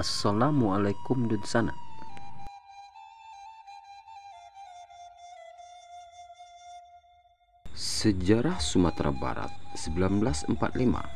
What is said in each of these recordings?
Assalamualaikum Dudsana. Sejarah Sumatera Barat 1945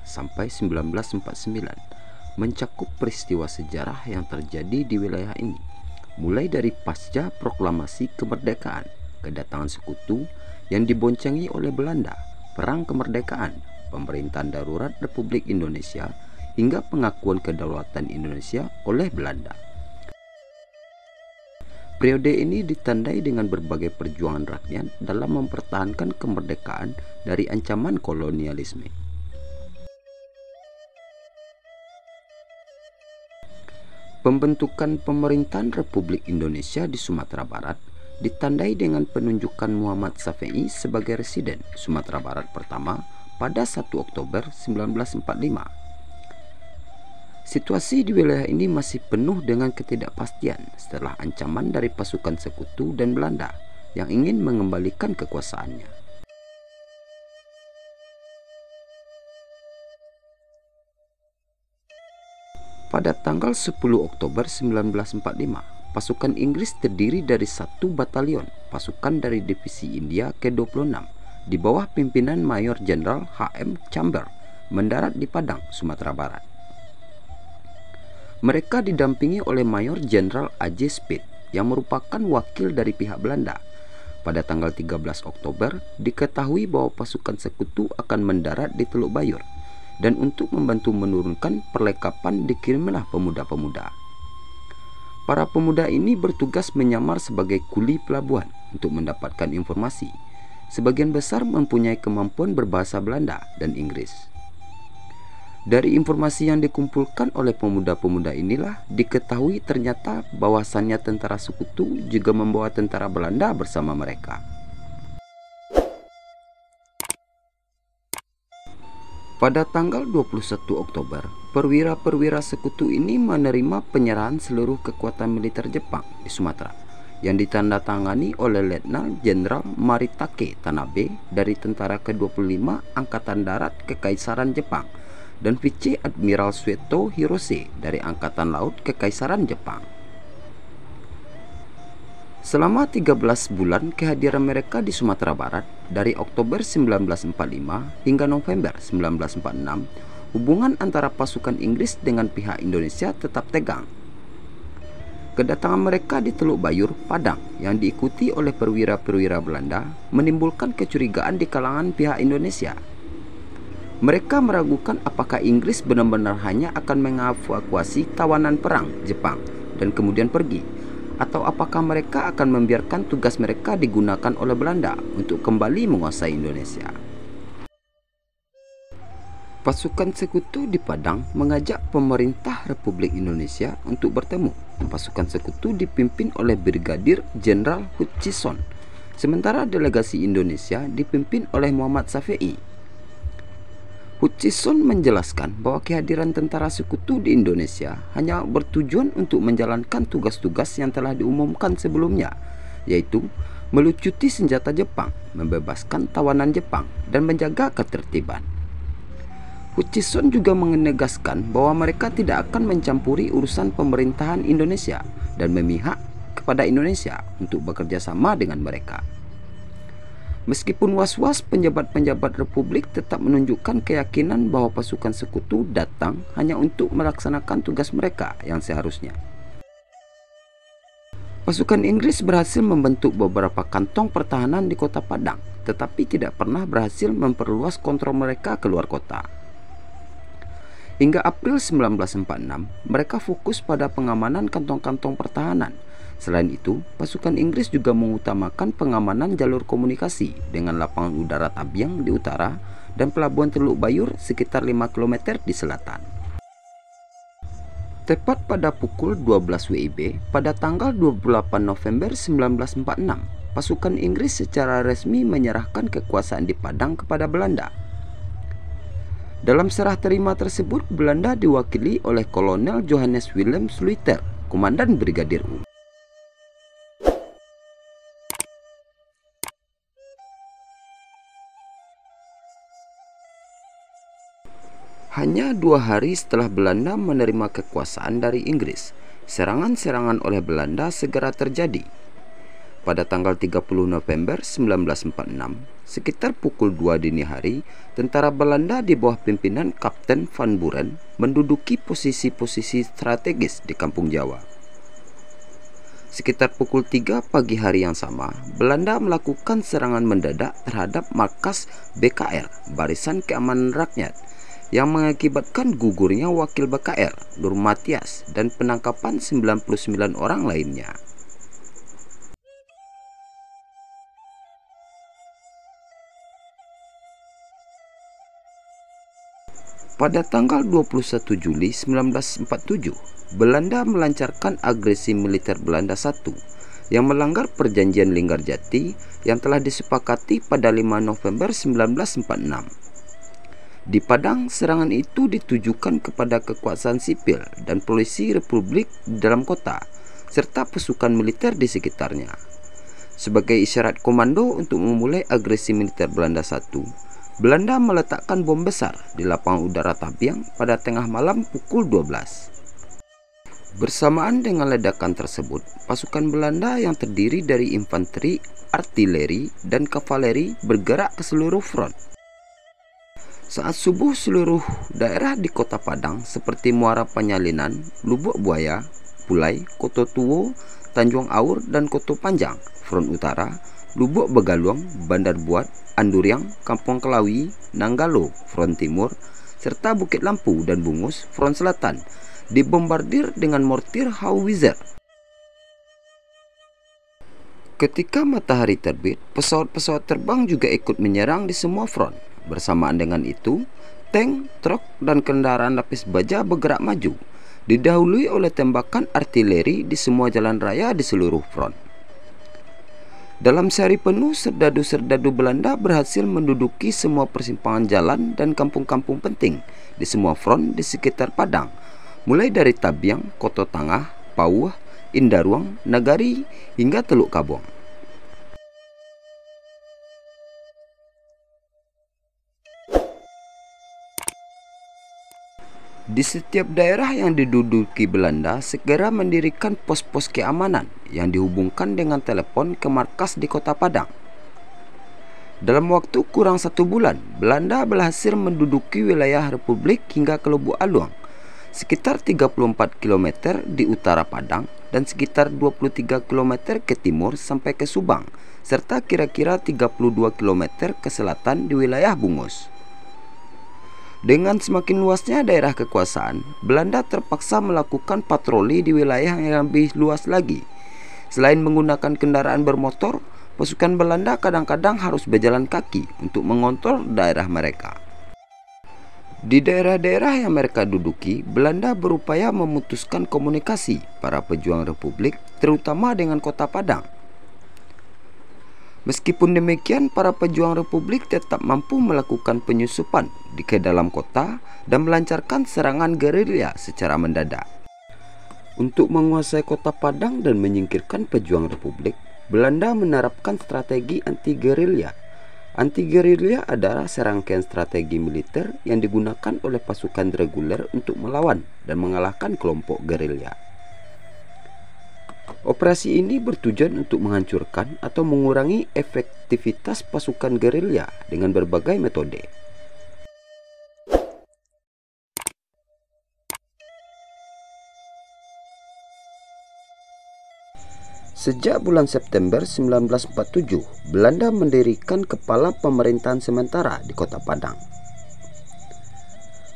sampai 1949 mencakup peristiwa sejarah yang terjadi di wilayah ini, mulai dari pasca proklamasi kemerdekaan, kedatangan sekutu yang diboncengi oleh Belanda, perang kemerdekaan, pemerintahan darurat Republik Indonesia, hingga pengakuan kedaulatan Indonesia oleh Belanda. Periode ini ditandai dengan berbagai perjuangan rakyat dalam mempertahankan kemerdekaan dari ancaman kolonialisme. Pembentukan pemerintahan Republik Indonesia di Sumatera Barat ditandai dengan penunjukan Muhammad Syafi'i sebagai residen Sumatera Barat pertama pada 1 Oktober 1945. Situasi di wilayah ini masih penuh dengan ketidakpastian setelah ancaman dari pasukan sekutu dan Belanda yang ingin mengembalikan kekuasaannya. Pada tanggal 10 Oktober 1945, pasukan Inggris terdiri dari 1 batalion pasukan dari Divisi India ke-26 di bawah pimpinan Mayor Jenderal H.M. Chamber mendarat di Padang, Sumatera Barat. Mereka didampingi oleh Mayor Jenderal A.J. Speed yang merupakan wakil dari pihak Belanda. Pada tanggal 13 Oktober diketahui bahwa pasukan sekutu akan mendarat di Teluk Bayur, dan untuk membantu menurunkan perlengkapan dikirimlah pemuda-pemuda. Para pemuda ini bertugas menyamar sebagai kuli pelabuhan untuk mendapatkan informasi. Sebagian besar mempunyai kemampuan berbahasa Belanda dan Inggris. Dari informasi yang dikumpulkan oleh pemuda-pemuda inilah diketahui ternyata bahwasannya tentara sekutu juga membawa tentara Belanda bersama mereka. Pada tanggal 21 Oktober, perwira-perwira sekutu ini menerima penyerahan seluruh kekuatan militer Jepang di Sumatera yang ditandatangani oleh Letnan Jenderal Maritake Tanabe dari Tentara ke-25 Angkatan Darat Kekaisaran Jepang dan Vice Admiral Sueto Hirose dari Angkatan Laut Kekaisaran Jepang. Selama 13 bulan kehadiran mereka di Sumatera Barat dari Oktober 1945 hingga November 1946, hubungan antara pasukan Inggris dengan pihak Indonesia tetap tegang. Kedatangan mereka di Teluk Bayur, Padang yang diikuti oleh perwira-perwira Belanda menimbulkan kecurigaan di kalangan pihak Indonesia. Mereka meragukan apakah Inggris benar-benar hanya akan mengevakuasi tawanan perang Jepang dan kemudian pergi, atau apakah mereka akan membiarkan tugas mereka digunakan oleh Belanda untuk kembali menguasai Indonesia. Pasukan sekutu di Padang mengajak pemerintah Republik Indonesia untuk bertemu. Pasukan sekutu dipimpin oleh Brigadir Jenderal Hutchison, sementara delegasi Indonesia dipimpin oleh Muhammad Syafi'i. Hutchison menjelaskan bahwa kehadiran tentara sekutu di Indonesia hanya bertujuan untuk menjalankan tugas-tugas yang telah diumumkan sebelumnya, yaitu melucuti senjata Jepang, membebaskan tawanan Jepang, dan menjaga ketertiban. Hutchison juga menegaskan bahwa mereka tidak akan mencampuri urusan pemerintahan Indonesia dan memihak kepada Indonesia untuk bekerja sama dengan mereka. Meskipun was-was, penjabat-penjabat Republik tetap menunjukkan keyakinan bahwa pasukan sekutu datang hanya untuk melaksanakan tugas mereka yang seharusnya. Pasukan Inggris berhasil membentuk beberapa kantong pertahanan di kota Padang, tetapi tidak pernah berhasil memperluas kontrol mereka keluar kota. Hingga April 1946, mereka fokus pada pengamanan kantong-kantong pertahanan. Selain itu, pasukan Inggris juga mengutamakan pengamanan jalur komunikasi dengan lapangan udara Tabiang di utara dan pelabuhan Teluk Bayur sekitar 5 km di selatan. Tepat pada pukul 12 WIB pada tanggal 28 November 1946, pasukan Inggris secara resmi menyerahkan kekuasaan di Padang kepada Belanda. Dalam serah terima tersebut, Belanda diwakili oleh Kolonel Johannes Willem Sluiter, Komandan Brigadir U. Hanya 2 hari setelah Belanda menerima kekuasaan dari Inggris, serangan-serangan oleh Belanda segera terjadi. Pada tanggal 30 November 1946, sekitar pukul 2 dini hari, tentara Belanda di bawah pimpinan Kapten Van Buren menduduki posisi-posisi strategis di Kampung Jawa. Sekitar pukul 3 pagi hari yang sama, Belanda melakukan serangan mendadak terhadap markas BKR, Barisan Keamanan Rakyat, yang mengakibatkan gugurnya wakil BKR, Nur Matias, dan penangkapan 99 orang lainnya. Pada tanggal 21 Juli 1947, Belanda melancarkan agresi militer Belanda I yang melanggar perjanjian Linggarjati yang telah disepakati pada 5 November 1946. Di Padang, serangan itu ditujukan kepada kekuasaan sipil dan polisi Republik di dalam kota, serta pasukan militer di sekitarnya. Sebagai isyarat komando untuk memulai agresi militer Belanda I, Belanda meletakkan bom besar di lapangan udara Tabiang pada tengah malam pukul 12. Bersamaan dengan ledakan tersebut, pasukan Belanda yang terdiri dari infanteri, artileri, dan kavaleri bergerak ke seluruh front. Saat subuh, seluruh daerah di Kota Padang seperti Muara Penyalinan, Lubuk Buaya, Pulai, Koto Tuwo, Tanjung Aur, dan Koto Panjang, front utara, Lubuk Begaluang, Bandar Buat, Anduriang, Kampung Kelawi, Nanggalo, front timur, serta Bukit Lampu dan Bungus, front selatan, dibombardir dengan mortir howitzer. Ketika matahari terbit, pesawat-pesawat terbang juga ikut menyerang di semua front. Bersamaan dengan itu, tank, truk, dan kendaraan lapis baja bergerak maju, didahului oleh tembakan artileri di semua jalan raya di seluruh front. Dalam sehari penuh, serdadu-serdadu Belanda berhasil menduduki semua persimpangan jalan dan kampung-kampung penting di semua front di sekitar Padang, mulai dari Tabiang, Koto Tangah, Pauh, Indaruang, Nagari, hingga Teluk Kabuang. Di setiap daerah yang diduduki Belanda segera mendirikan pos-pos keamanan yang dihubungkan dengan telepon ke markas di Kota Padang. Dalam waktu kurang 1 bulan, Belanda berhasil menduduki wilayah Republik hingga ke Lubuk Aluang, sekitar 34 km di utara Padang dan sekitar 23 km ke timur sampai ke Subang, serta kira-kira 32 km ke selatan di wilayah Bungus. Dengan semakin luasnya daerah kekuasaan, Belanda terpaksa melakukan patroli di wilayah yang lebih luas lagi. Selain menggunakan kendaraan bermotor, pasukan Belanda kadang-kadang harus berjalan kaki untuk mengontrol daerah mereka. Di daerah-daerah yang mereka duduki, Belanda berupaya memutuskan komunikasi para pejuang Republik, terutama dengan Kota Padang. Meskipun demikian, para pejuang Republik tetap mampu melakukan penyusupan ke dalam kota dan melancarkan serangan gerilya secara mendadak. Untuk menguasai Kota Padang dan menyingkirkan pejuang Republik, Belanda menerapkan strategi anti-gerilya. Anti-gerilya adalah serangkaian strategi militer yang digunakan oleh pasukan reguler untuk melawan dan mengalahkan kelompok gerilya. Operasi ini bertujuan untuk menghancurkan atau mengurangi efektivitas pasukan gerilya dengan berbagai metode. Sejak bulan September 1947, Belanda mendirikan kepala pemerintahan sementara di Kota Padang.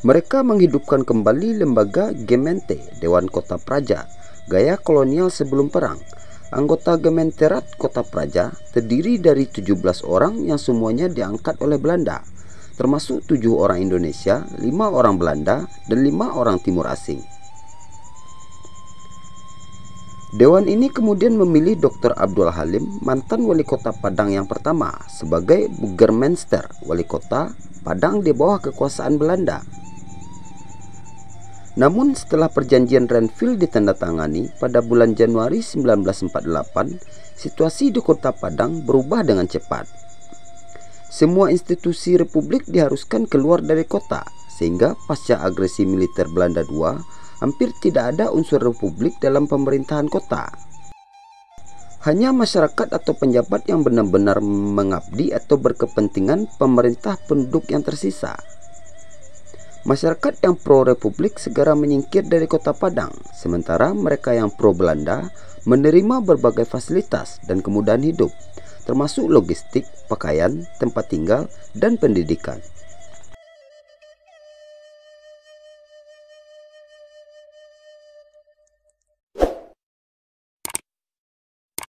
Mereka menghidupkan kembali lembaga Gemeente, Dewan Kota Praja, gaya kolonial sebelum perang. Anggota Gementerat Kota Praja terdiri dari 17 orang yang semuanya diangkat oleh Belanda, termasuk 7 orang Indonesia, 5 orang Belanda, dan 5 orang Timur Asing. Dewan ini kemudian memilih Dr. Abdul Halim, mantan wali kota Padang yang pertama, sebagai Burgemeester, wali kota Padang di bawah kekuasaan Belanda. Namun setelah perjanjian Renville ditandatangani pada bulan Januari 1948, situasi di Kota Padang berubah dengan cepat. Semua institusi Republik diharuskan keluar dari kota, sehingga pasca agresi militer Belanda II, hampir tidak ada unsur republik dalam pemerintahan kota. Hanya masyarakat atau penjabat yang benar-benar mengabdi atau berkepentingan pemerintah penduduk yang tersisa. Masyarakat yang pro-republik segera menyingkir dari kota Padang, sementara mereka yang pro-Belanda menerima berbagai fasilitas dan kemudahan hidup, termasuk logistik, pakaian, tempat tinggal, dan pendidikan.